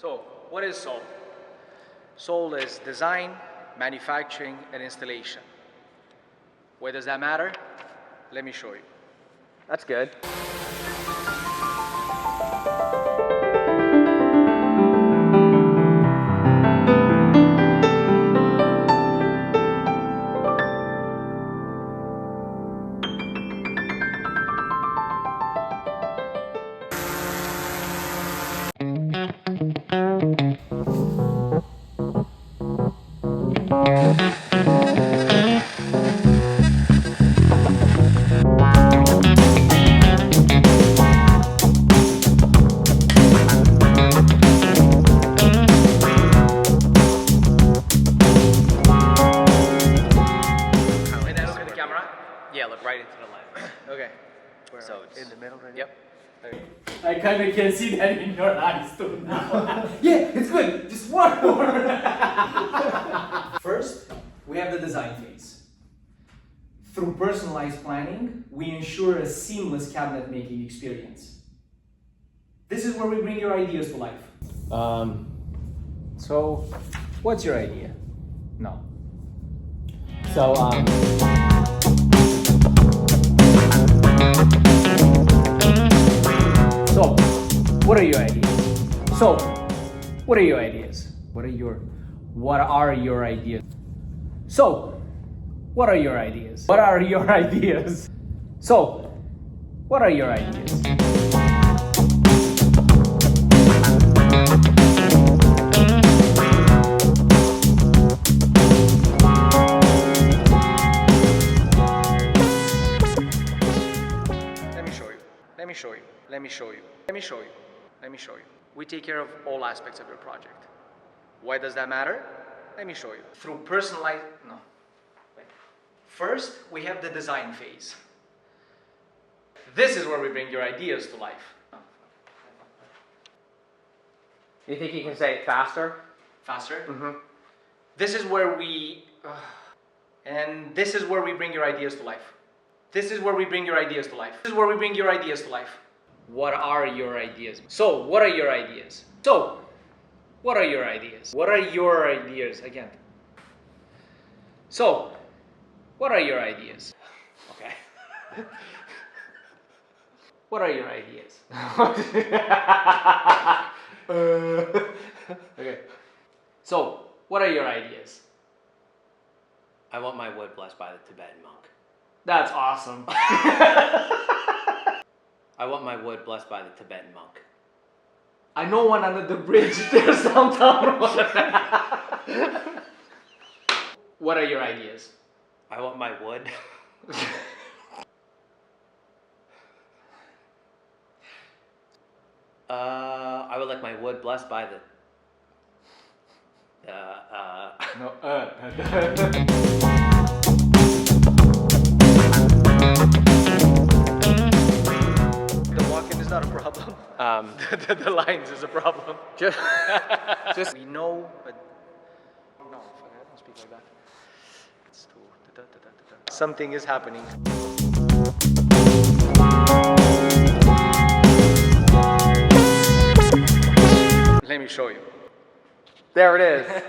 So, what is SOL? SOL is design, manufacturing, and installation. Why does that matter? Let me show you. That's good. Yeah, look right into the lens. Okay. So it's in the middle right Yep. I kind of can see that in your eyes too now. Yeah, it's good. Just one more. First, we have the design phase. Through personalized planning, we ensure a seamless cabinet making experience. This is where we bring your ideas to life. So, what's your idea? No. So, So, what are your ideas? So, what are your ideas? What are your ideas? So, what are your ideas? What are your ideas? So, what are your ideas? Let me show you. Let me show you. Let me show you. Let me show you. Let me show you. We take care of all aspects of your project. Why does that matter? Let me show you. Through personalized... No. Wait. First, we have the design phase. This is where we bring your ideas to life. you think you can say it faster? Faster? Mm-hmm. This is where we... and this is where we bring your ideas to life. This is where we bring your ideas to life. This is where we bring your ideas to life. What are your ideas? So, what are your ideas? So, what are your ideas? What are your ideas? Again. So, what are your ideas? Okay. What are your ideas? Okay. So, what are your ideas? I want my wood blessed by the Tibetan monk. That's awesome. I want my wood blessed by the Tibetan monk. I know one under the bridge. There's downtown. What are your ideas? I want my wood. I would like my wood blessed by the. No. The walk-in is not a problem. The lines is a problem. Just We know, but no, fuck, I don't speak like that. It's too. Something is happening. Let me show you. there it is.